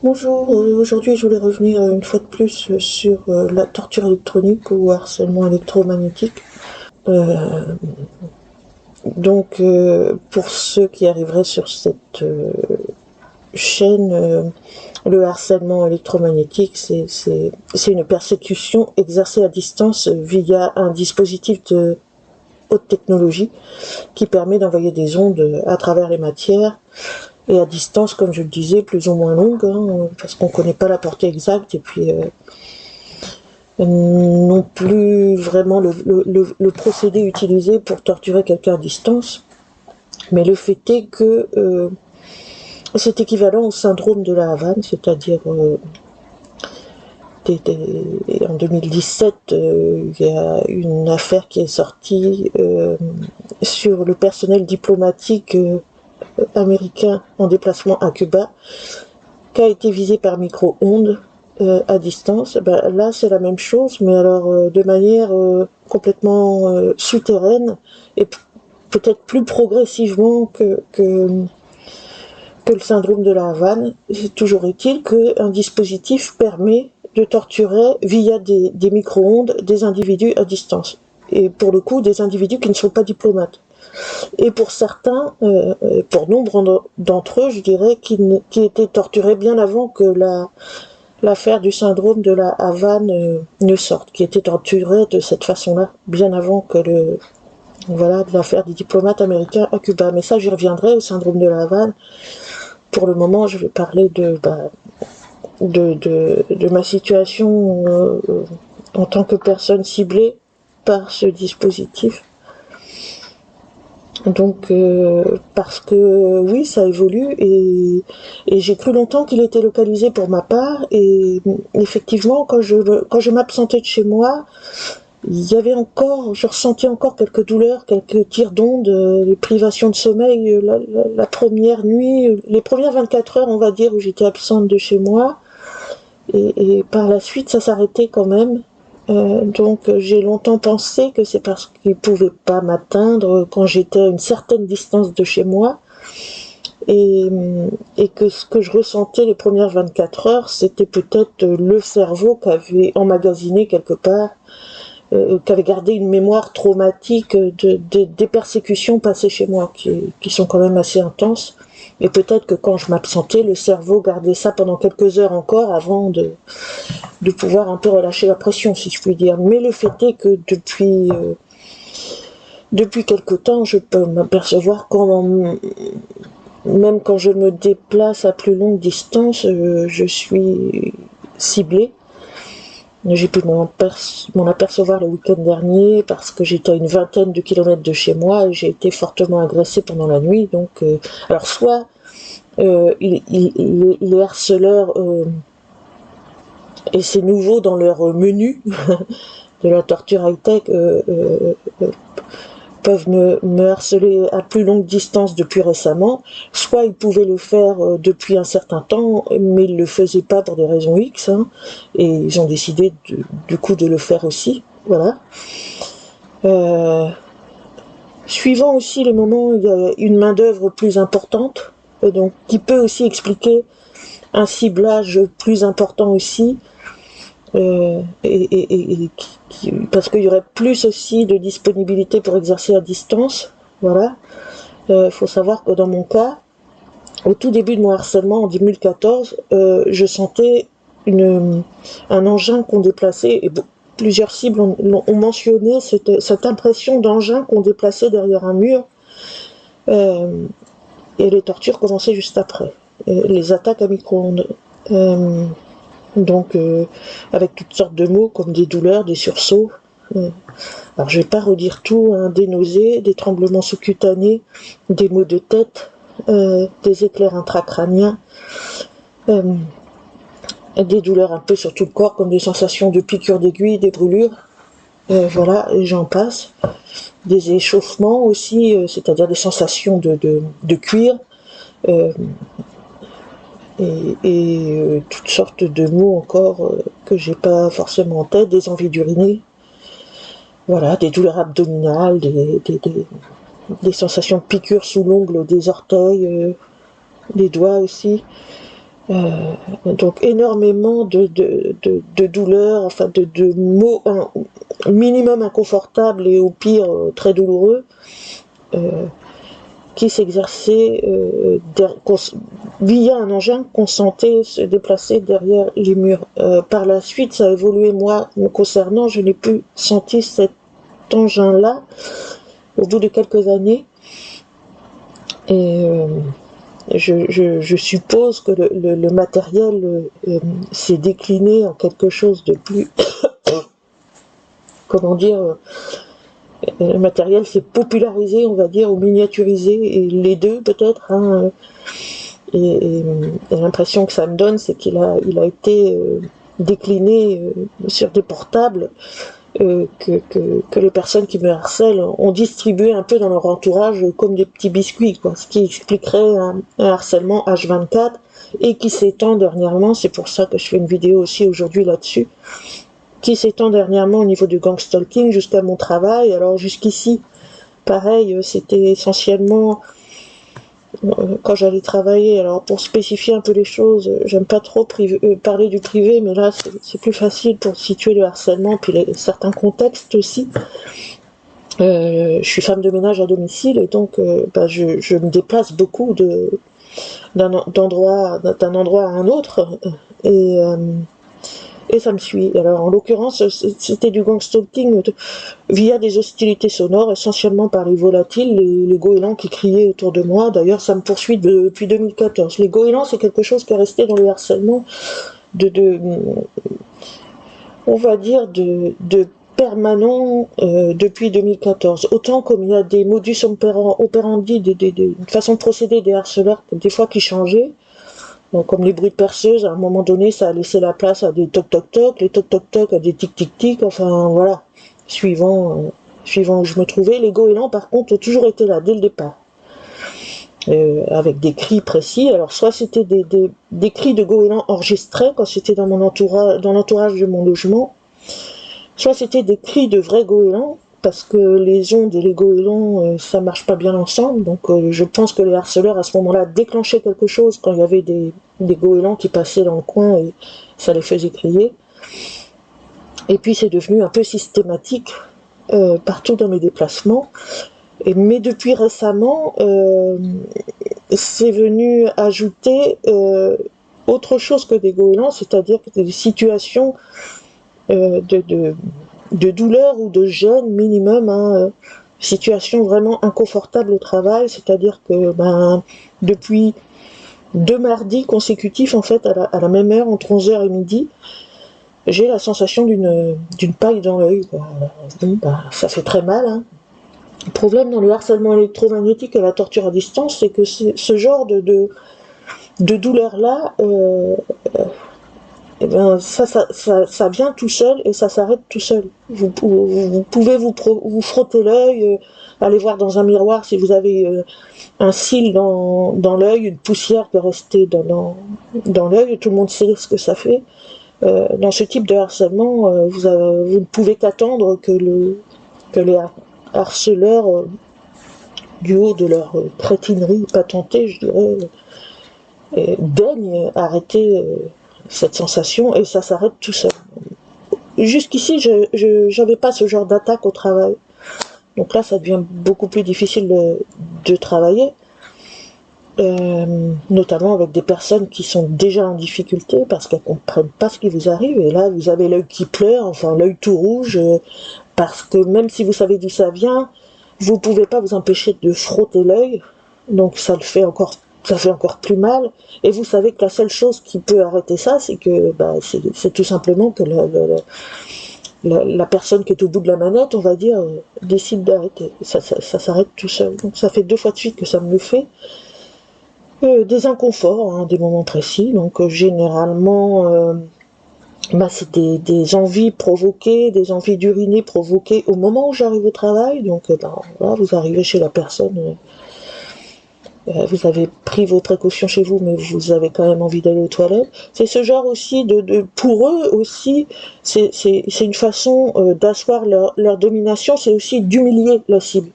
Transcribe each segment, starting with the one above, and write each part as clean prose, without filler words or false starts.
Bonjour, aujourd'hui je voulais revenir une fois de plus sur la torture électronique ou harcèlement électromagnétique. Euh, pour ceux qui arriveraient sur cette chaîne, le harcèlement électromagnétique, c'est une persécution exercée à distance via un dispositif de haute technologie qui permet d'envoyer des ondes à travers les matières et à distance, comme je le disais, plus ou moins longue, hein, parce qu'on ne connaît pas la portée exacte, et puis non plus vraiment le procédé utilisé pour torturer quelqu'un à distance. Mais le fait est que c'est équivalent au syndrome de la Havane, c'est-à-dire en 2017, il y a une affaire qui est sortie sur le personnel diplomatique américain en déplacement à Cuba, qui a été visé par micro-ondes à distance. Là, c'est la même chose, mais alors de manière complètement souterraine et peut-être plus progressivement que le syndrome de la Havane. Toujours est-il qu'un dispositif permet de torturer via des micro-ondes des individus à distance. Et pour le coup, des individus qui ne sont pas diplomates. Et pour certains, pour nombre d'entre eux, je dirais, qui étaient torturés bien avant que l'affaire du syndrome de la Havane ne sorte, qui étaient torturés de cette façon-là, bien avant que l'affaire des diplomates américains à Cuba. Mais ça, j'y reviendrai au syndrome de la Havane. Pour le moment, je vais parler de ma situation en tant que personne ciblée par ce dispositif. Donc, parce que oui, ça évolue et j'ai cru longtemps qu'il était localisé pour ma part. Et effectivement, quand je m'absentais de chez moi, je ressentais encore quelques douleurs, quelques tirs d'ondes, les privations de sommeil. La première nuit, les premières 24 heures, on va dire, où j'étais absente de chez moi. Et par la suite, ça s'arrêtait quand même. Donc j'ai longtemps pensé que c'est parce qu'il ne pouvait pas m'atteindre quand j'étais à une certaine distance de chez moi et, et que ce que je ressentais les premières 24 heures, c'était peut-être le cerveau qui avait emmagasiné quelque part, qui avait gardé une mémoire traumatique des persécutions passées chez moi, qui sont quand même assez intenses. Et peut-être que quand je m'absentais, le cerveau gardait ça pendant quelques heures encore avant de pouvoir un peu relâcher la pression, si je puis dire. Mais le fait est que depuis quelque temps, je peux m'apercevoir même quand je me déplace à plus longue distance, je suis ciblée. J'ai pu m'en apercevoir le week-end dernier parce que j'étais à une vingtaine de kilomètres de chez moi et j'ai été fortement agressée pendant la nuit. Donc, alors soit les harceleurs, et c'est nouveau dans leur menu de la torture high-tech, peuvent me harceler à plus longue distance depuis récemment, soit ils pouvaient le faire depuis un certain temps, mais ils ne le faisaient pas pour des raisons X, hein, et ils ont décidé du coup de le faire aussi, voilà. Suivant aussi les moments où il y a une main d'œuvre plus importante, donc qui peut aussi expliquer un ciblage plus important aussi, parce qu'il y aurait plus aussi de disponibilité pour exercer à distance, voilà. Faut savoir que dans mon cas, au tout début de mon harcèlement en 2014, je sentais un engin qu'on déplaçait, et plusieurs cibles ont mentionné cette impression d'engin qu'on déplaçait derrière un mur, et les tortures commençaient juste après, les attaques à micro-ondes. Avec toutes sortes de mots comme des douleurs, des sursauts. Alors je vais pas redire tout, hein, des nausées, des tremblements sous-cutanés, des maux de tête, des éclairs intracrâniens, des douleurs un peu sur tout le corps comme des sensations de piqûres d'aiguille, des brûlures, voilà, et j'en passe. Des échauffements aussi, c'est-à-dire des sensations de cuir, toutes sortes de mots encore que j'ai pas forcément en tête, des envies d'uriner, voilà, des douleurs abdominales, des sensations de piqûres sous l'ongle des orteils, des doigts aussi, Donc énormément de douleurs, enfin de mots minimum inconfortables et au pire très douloureux, qui s'exerçaient via un engin qu'on sentait se déplacer derrière les murs. Par la suite, ça a évolué, moi, me concernant, je n'ai plus senti cet engin-là au bout de quelques années. Et je suppose que le matériel s'est décliné en quelque chose de plus... comment dire, le matériel s'est popularisé, on va dire, ou miniaturisé, et les deux peut-être. Hein, et l'impression que ça me donne, c'est qu'il a été décliné sur des portables que les personnes qui me harcèlent ont distribué un peu dans leur entourage comme des petits biscuits, quoi, ce qui expliquerait un harcèlement H24 et qui s'étend dernièrement, c'est pour ça que je fais une vidéo aussi aujourd'hui là-dessus, qui s'étend dernièrement au niveau du gangstalking jusqu'à mon travail. Alors jusqu'ici, pareil, c'était essentiellement quand j'allais travailler. Alors pour spécifier un peu les choses, j'aime pas trop parler du privé, mais là c'est plus facile pour situer le harcèlement, puis certains contextes aussi. Je suis femme de ménage à domicile et donc je me déplace beaucoup d'un endroit à un autre et ça me suit. Alors en l'occurrence, c'était du gangstalking via des hostilités sonores, essentiellement par les volatiles, les goélands qui criaient autour de moi. D'ailleurs, ça me poursuit depuis 2014. Les goélands, c'est quelque chose qui est resté dans le harcèlement on va dire, de permanent depuis 2014. Autant comme il y a des modus operandi, une façon de procéder des harceleurs, des fois qui changeaient. Donc, comme les bruits de perceuse, à un moment donné, ça a laissé la place à des toc-toc-toc, les toc-toc-toc à des tic-tic-tic, enfin voilà, suivant où je me trouvais. Les goélands, par contre, ont toujours été là, dès le départ, avec des cris précis. Alors, soit c'était des cris de goélands enregistrés, quand c'était dans l'entourage de mon logement, soit c'était des cris de vrais goélands, parce que les ondes et les goélands, ça marche pas bien ensemble. Donc je pense que les harceleurs à ce moment-là déclenchaient quelque chose quand il y avait des goélands qui passaient dans le coin et ça les faisait crier. Et puis c'est devenu un peu systématique partout dans mes déplacements. Mais depuis récemment, c'est venu ajouter autre chose que des goélands, c'est-à-dire des situations de douleur ou de gêne minimum, hein, situation vraiment inconfortable au travail, c'est-à-dire que depuis 2 mardis consécutifs, en fait, à la même heure, entre 11h et midi, j'ai la sensation d'une paille dans l'œil. Ça fait très mal. Hein. Le problème dans le harcèlement électromagnétique et la torture à distance, c'est que ce genre de douleur-là, ça vient tout seul et ça s'arrête tout seul. Vous pouvez vous frotter l'œil, aller voir dans un miroir si vous avez un cil dans l'œil, une poussière qui est restée dans l'œil, tout le monde sait ce que ça fait. Dans ce type de harcèlement, vous ne pouvez qu'attendre que les harceleurs, du haut de leur crétinerie patentée, je dirais, daignent arrêter cette sensation et ça s'arrête tout seul. Jusqu'ici, je n'avais pas ce genre d'attaque au travail. Donc là, ça devient beaucoup plus difficile de travailler, notamment avec des personnes qui sont déjà en difficulté parce qu'elles ne comprennent pas ce qui vous arrive. Et là, vous avez l'œil qui pleure, enfin l'œil tout rouge, parce que même si vous savez d'où ça vient, vous ne pouvez pas vous empêcher de frotter l'œil. Donc ça fait encore plus mal, et vous savez que la seule chose qui peut arrêter ça, c'est que c'est tout simplement que la personne qui est au bout de la manette, on va dire, décide d'arrêter. Ça s'arrête tout seul. Donc ça fait 2 fois de suite que ça me le fait. Des inconforts, hein, des moments précis. Donc généralement, c'est des envies provoquées, des envies d'uriner provoquées au moment où j'arrive au travail. Donc là, vous arrivez chez la personne. Vous avez pris vos précautions chez vous, mais vous avez quand même envie d'aller aux toilettes. C'est ce genre aussi pour eux aussi, c'est une façon d'asseoir leur domination, c'est aussi d'humilier la cible.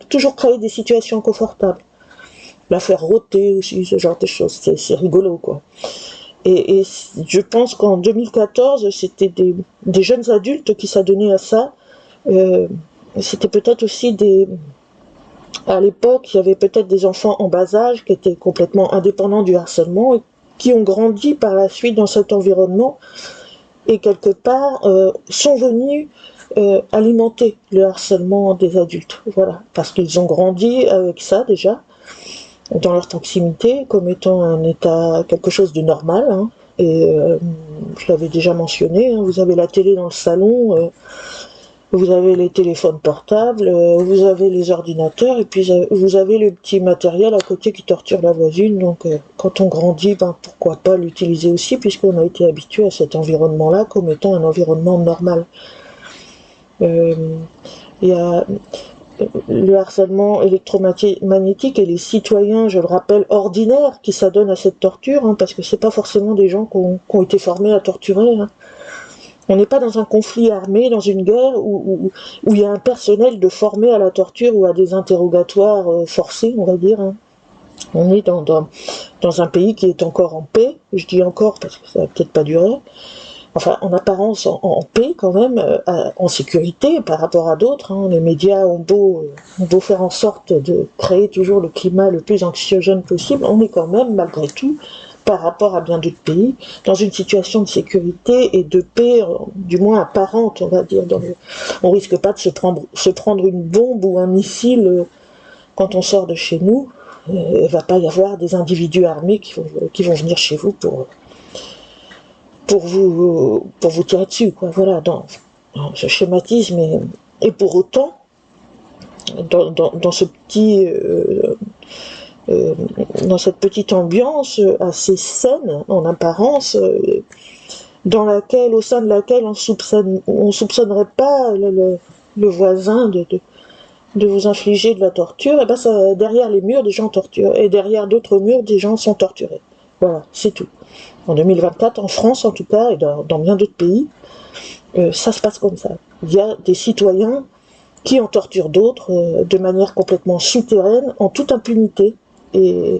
Toujours créer des situations inconfortables. l'affaire Roté aussi, ce genre de choses, c'est rigolo, quoi. Et je pense qu'en 2014, c'était des jeunes adultes qui s'adonnaient à ça. Euh, C'était peut-être aussi à l'époque, il y avait peut-être des enfants en bas âge qui étaient complètement indépendants du harcèlement et qui ont grandi par la suite dans cet environnement et quelque part sont venus alimenter le harcèlement des adultes. Voilà, parce qu'ils ont grandi avec ça déjà dans leur proximité comme étant un état, quelque chose de normal. Hein. Et je l'avais déjà mentionné, hein, vous avez la télé dans le salon, vous avez les téléphones portables, vous avez les ordinateurs, et puis vous avez le petit matériel à côté qui torture la voisine. Donc quand on grandit, ben, pourquoi pas l'utiliser aussi, puisqu'on a été habitué à cet environnement-là comme étant un environnement normal. Il y a le harcèlement électromagnétique et les citoyens, je le rappelle, ordinaires qui s'adonnent à cette torture, hein, parce que c'est pas forcément des gens qui ont été formés à torturer. Hein. On n'est pas dans un conflit armé, dans une guerre où il y a un personnel de formé à la torture ou à des interrogatoires forcés, on va dire. Hein. On est dans un pays qui est encore en paix, je dis encore parce que ça va peut-être pas durer, enfin en apparence en paix quand même, en sécurité par rapport à d'autres. Hein. Les médias ont beau faire en sorte de créer toujours le climat le plus anxiogène possible, on est quand même malgré tout, par rapport à bien d'autres pays, dans une situation de sécurité et de paix, du moins apparente, on va dire. On risque pas de se prendre une bombe ou un missile quand on sort de chez nous. Il va pas y avoir des individus armés qui vont venir chez vous pour vous tirer dessus, quoi. Voilà, je schématise, et pour autant, dans ce petit dans cette petite ambiance assez saine en apparence, au sein de laquelle on soupçonnerait pas le voisin de vous infliger de la torture, et ben derrière les murs des gens torturent, et derrière d'autres murs des gens sont torturés. Voilà, c'est tout. En 2024, en France en tout cas, et dans bien d'autres pays, ça se passe comme ça. Il y a des citoyens qui en torturent d'autres de manière complètement souterraine, en toute impunité, et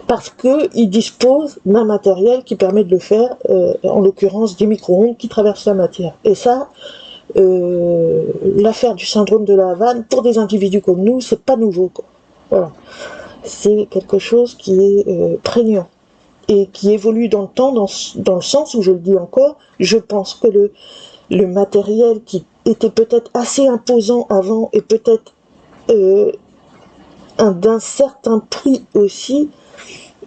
parce qu'ils disposent d'un matériel qui permet de le faire, en l'occurrence des micro-ondes qui traversent la matière. Et ça, l'affaire du syndrome de la Havane, pour des individus comme nous, c'est pas nouveau, quoi. Voilà. C'est quelque chose qui est prégnant et qui évolue dans le temps, dans le sens où, je le dis encore, je pense que le matériel qui était peut-être assez imposant avant et peut-être d'un certain prix aussi,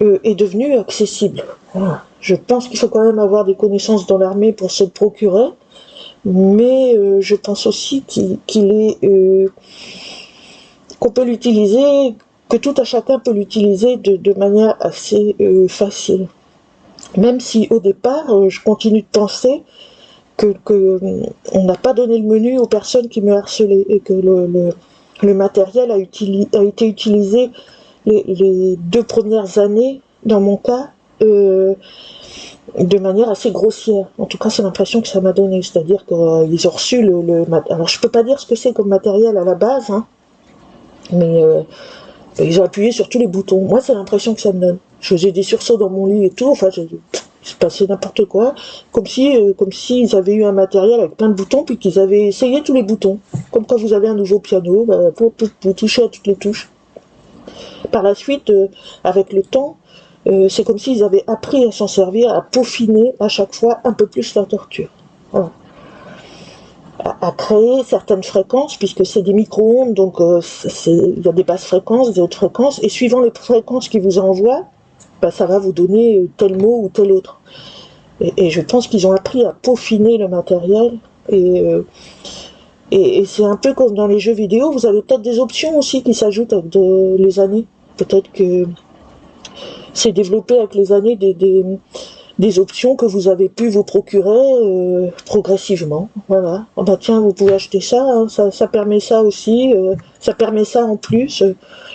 est devenu accessible. Voilà. Je pense qu'il faut quand même avoir des connaissances dans l'armée pour se le procurer, mais je pense aussi qu'on peut l'utiliser, que tout à chacun peut l'utiliser de manière assez facile. Même si au départ, je continue de penser que on n'a pas donné le menu aux personnes qui me harcelaient et que le matériel a été utilisé les 2 premières années, dans mon cas, de manière assez grossière. En tout cas, c'est l'impression que ça m'a donné. C'est-à-dire qu'ils ont reçu alors, je peux pas dire ce que c'est comme matériel à la base, hein, mais ils ont appuyé sur tous les boutons. Moi, c'est l'impression que ça me donne. Je faisais des sursauts dans mon lit et tout. Enfin, c'est passé n'importe quoi. Comme s'ils avaient eu un matériel avec plein de boutons, puis qu'ils avaient essayé tous les boutons. Comme quand vous avez un nouveau piano, vous touchez à toutes les touches. Par la suite, avec le temps, c'est comme s'ils avaient appris à s'en servir, à peaufiner à chaque fois un peu plus la torture. Voilà. À créer certaines fréquences, puisque c'est des micro-ondes, donc il y a des basses fréquences, des hautes fréquences, et suivant les fréquences qu'ils vous envoient, bah, ça va vous donner tel mot ou tel autre. Et je pense qu'ils ont appris à peaufiner le matériel, et c'est un peu comme dans les jeux vidéo, vous avez peut-être des options aussi qui s'ajoutent avec les années. Peut-être que c'est développé avec les années des options que vous avez pu vous procurer progressivement. Voilà. Oh bah tiens, vous pouvez acheter ça, hein, ça permet ça aussi, ça permet ça en plus.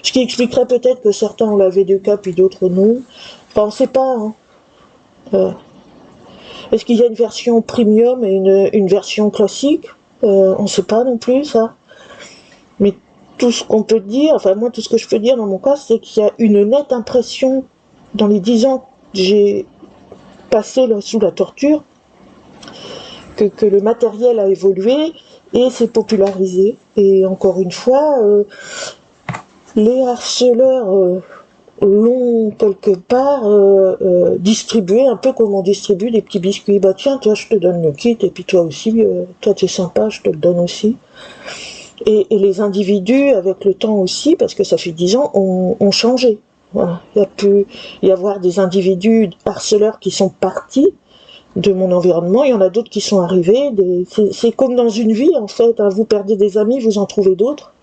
Ce qui expliquerait peut-être que certains ont la V2K puis d'autres non. Enfin, on ne sait pas. Hein. Est-ce qu'il y a une version premium et une version classique On ne sait pas non plus ça. Mais tout ce qu'on peut dire, enfin moi tout ce que je peux dire dans mon cas, c'est qu'il y a une nette impression dans les 10 ans que j'ai passé là, sous la torture, que le matériel a évolué et s'est popularisé. Et encore une fois, les harceleurs l'ont quelque part distribué un peu comme on distribue des petits biscuits. Bah tiens, toi je te donne le kit et puis toi aussi, toi t'es sympa, je te le donne aussi. Et les individus, avec le temps aussi, parce que ça fait 10 ans, ont changé. Voilà. Il y a pu y avoir des individus harceleurs qui sont partis de mon environnement, il y en a d'autres qui sont arrivés. C'est comme dans une vie, en fait. Hein. Vous perdez des amis, vous en trouvez d'autres.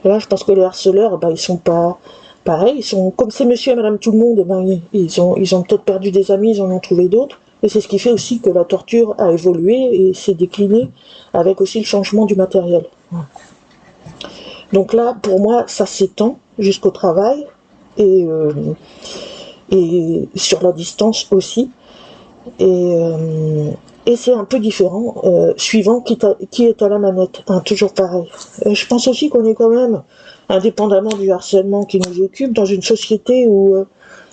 Là, je pense que les harceleurs, ben, ils sont pas pareils. Ils sont comme c'est monsieur et madame tout le monde, ben, ils ont peut-être perdu des amis, ils en ont trouvé d'autres. Et c'est ce qui fait aussi que la torture a évolué et s'est déclinée avec aussi le changement du matériel. Donc là, pour moi, ça s'étend jusqu'au travail et sur la distance aussi. Et c'est un peu différent, suivant qui est à la manette, hein, toujours pareil. Je pense aussi qu'on est quand même, indépendamment du harcèlement qui nous occupe, dans une société où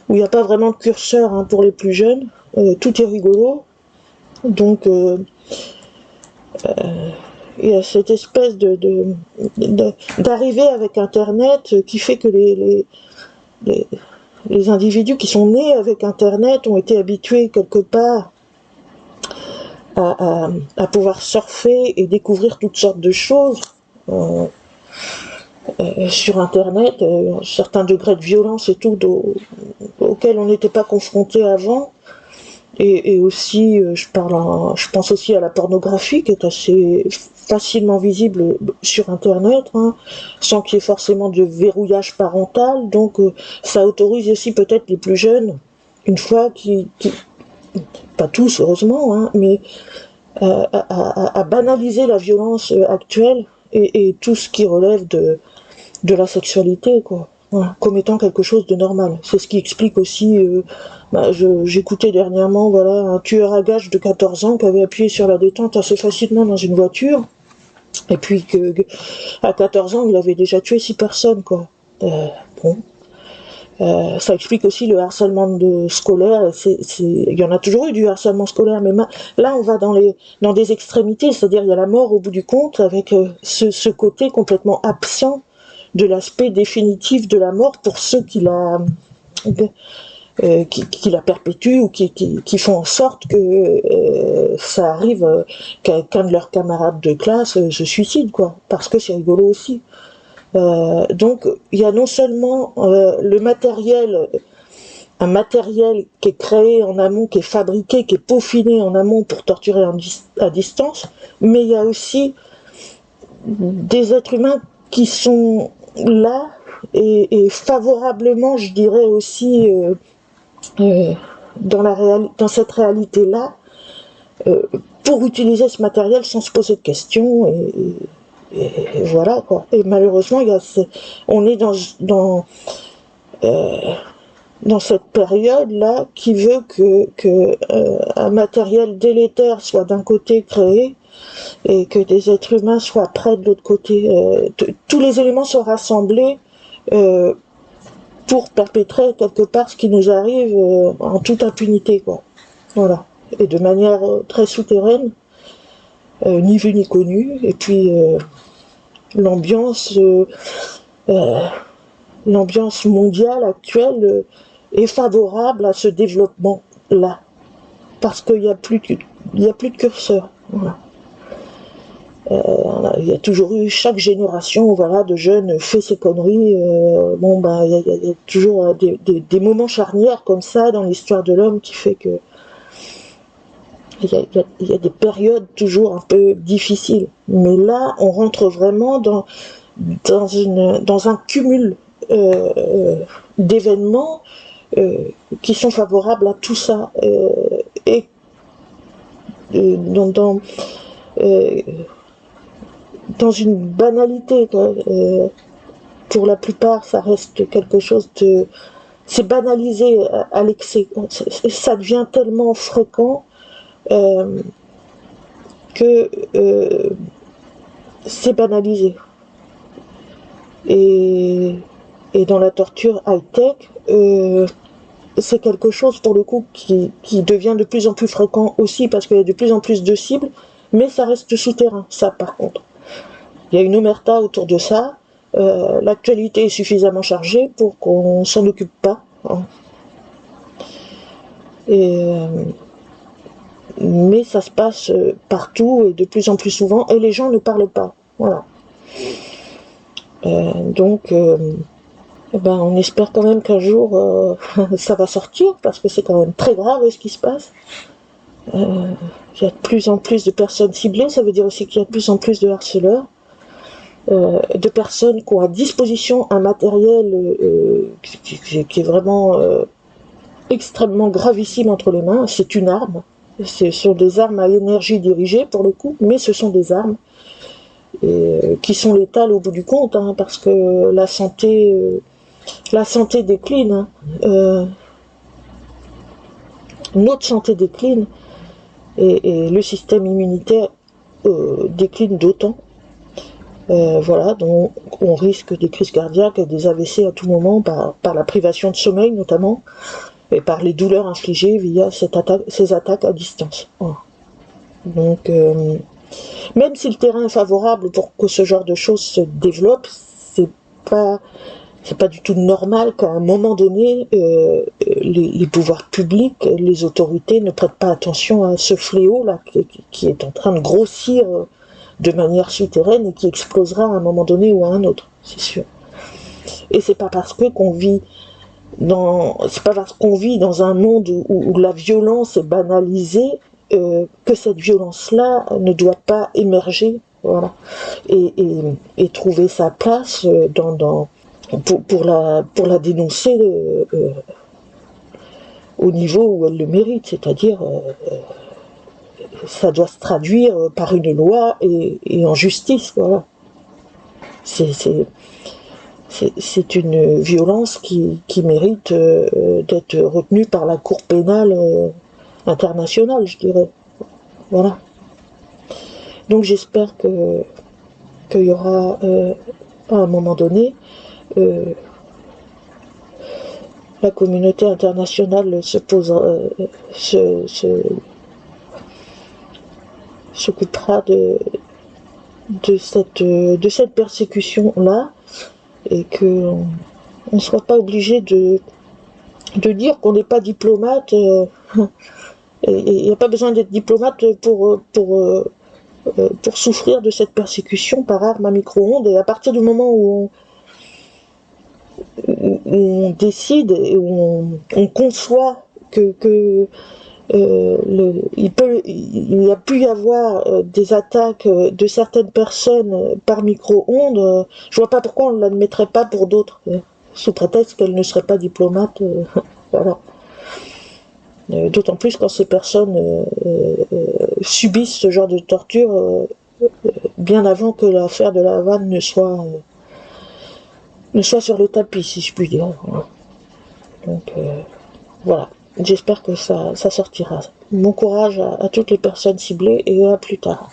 il n'y a pas vraiment de curseur hein, pour les plus jeunes, tout est rigolo, donc il y a cette espèce d'arrivée avec Internet qui fait que les individus qui sont nés avec Internet ont été habitués quelque part à pouvoir surfer et découvrir toutes sortes de choses sur Internet, un certain degré de violence et tout auquel on n'était pas confronté avant. Et aussi, je pense aussi à la pornographie qui est assez facilement visible sur Internet, hein, sans qu'il y ait forcément de verrouillage parental. Donc, ça autorise aussi peut-être les plus jeunes, une fois pas tous heureusement, hein, mais à banaliser la violence actuelle et tout ce qui relève de la sexualité, quoi. Voilà, comme étant quelque chose de normal. C'est ce qui explique aussi, j'écoutais dernièrement, voilà, un tueur à gages de 14 ans qui avait appuyé sur la détente assez facilement dans une voiture, et puis à 14 ans, il avait déjà tué 6 personnes, quoi. Bon. Ça explique aussi le harcèlement scolaire. Il y en a toujours eu du harcèlement scolaire, mais là on va dans des extrémités, c'est-à-dire il y a la mort au bout du compte avec ce côté complètement absent de l'aspect définitif de la mort pour ceux qui la perpétuent ou qui font en sorte que ça arrive qu'un de leurs camarades de classe se suicide, quoi, parce que c'est rigolo aussi. Donc il y a non seulement le matériel, un matériel qui est créé en amont, qui est fabriqué, qui est peaufiné en amont pour torturer à distance, mais il y a aussi des êtres humains qui sont là et favorablement, je dirais aussi, dans cette réalité-là, pour utiliser ce matériel sans se poser de questions et voilà quoi. Et malheureusement, on est dans cette période-là qui veut que un matériel délétère soit d'un côté créé et que des êtres humains soient prêts de l'autre côté. Tous les éléments sont rassemblés pour perpétrer quelque part ce qui nous arrive en toute impunité, quoi. Voilà. Et de manière très souterraine, ni vu ni connu. Et puis l'ambiance mondiale actuelle est favorable à ce développement-là, parce qu'il n'y a plus de curseur. Voilà. Il y a toujours eu, chaque génération, voilà, de jeunes fait ses conneries. Il y a toujours des moments charnières comme ça dans l'histoire de l'homme qui fait que il y a des périodes toujours un peu difficiles. Mais là, on rentre vraiment dans un cumul d'événements qui sont favorables à tout ça. Et dans une banalité, quoi. Pour la plupart, ça reste quelque chose de... C'est banalisé à l'excès. Ça devient tellement fréquent que c'est banalisé. Et, et dans la torture high-tech, c'est quelque chose pour le coup qui devient de plus en plus fréquent aussi parce qu'il y a de plus en plus de cibles, mais ça reste souterrain, ça par contre. Il y a une omerta autour de ça, l'actualité est suffisamment chargée pour qu'on s'en occupe pas. Hein. Mais ça se passe partout et de plus en plus souvent, et les gens ne parlent pas. Voilà. Donc, on espère quand même qu'un jour ça va sortir, parce que c'est quand même très grave ce qui se passe. Il y a de plus en plus de personnes ciblées, ça veut dire aussi qu'il y a de plus en plus de harceleurs, de personnes qui ont à disposition un matériel qui est vraiment extrêmement gravissime entre les mains. C'est une arme, ce sont des armes à énergie dirigée pour le coup, mais ce sont des armes qui sont létales au bout du compte, hein, parce que la santé décline, hein, notre santé décline, et le système immunitaire décline d'autant. Voilà, donc on risque des crises cardiaques et des AVC à tout moment par la privation de sommeil notamment, et par les douleurs infligées via ces attaques à distance. Voilà. Donc, même si le terrain est favorable pour que ce genre de choses se développe, c'est pas du tout normal qu'à un moment donné, les pouvoirs publics, les autorités ne prêtent pas attention à ce fléau-là qui est en train de grossir de manière souterraine et qui explosera à un moment donné ou à un autre, c'est sûr. Et c'est pas parce qu'on vit dans un monde où la violence est banalisée que cette violence-là ne doit pas émerger, voilà, et trouver sa place pour la dénoncer au niveau où elle le mérite, c'est-à-dire ça doit se traduire par une loi et en justice, voilà. C'est une violence qui mérite d'être retenue par la Cour pénale internationale, je dirais. Voilà. Donc j'espère qu'il y aura à un moment donné la communauté internationale s'occupera de cette persécution-là, et qu'on ne soit pas obligé de dire qu'on n'est pas diplomate. Il n'y a pas besoin d'être diplomate pour souffrir de cette persécution par arme à micro-ondes. Et à partir du moment où on décide et où on conçoit qu'il y a pu y avoir des attaques de certaines personnes par micro-ondes, je vois pas pourquoi on ne l'admettrait pas pour d'autres, sous prétexte qu'elles ne seraient pas diplomates. Voilà. D'autant plus quand ces personnes subissent ce genre de torture bien avant que l'affaire de la Havane ne soit sur le tapis, si je puis dire. Donc voilà, j'espère que ça sortira. Bon courage à toutes les personnes ciblées et à plus tard.